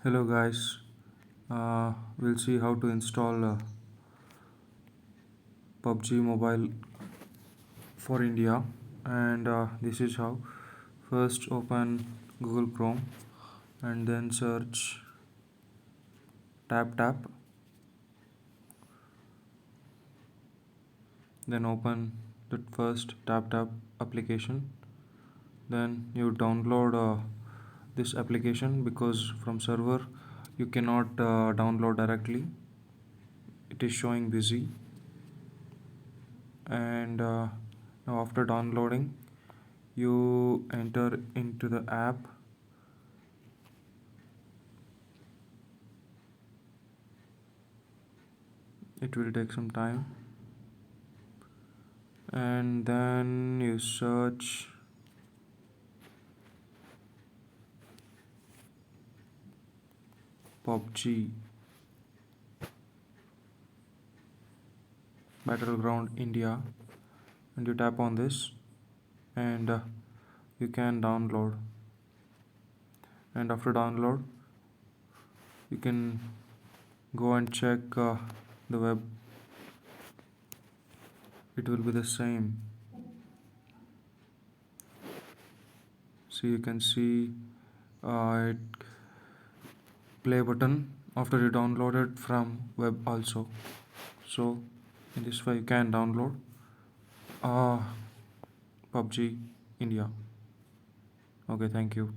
Hello guys, we'll see how to install pubg mobile for India, and this is how. First open Google Chrome and then search tap, then open the first tap application. Then you download this application, because from server you cannot download directly, it is showing busy. And now after downloading, you enter into the app. It will take some time, and then you search pubg battleground India, and you tap on this, and you can download. And after download, you can go and check the web. It will be the same. So you can see it play button after you download it from web also. So in this way you can download pubg India. Okay, thank you.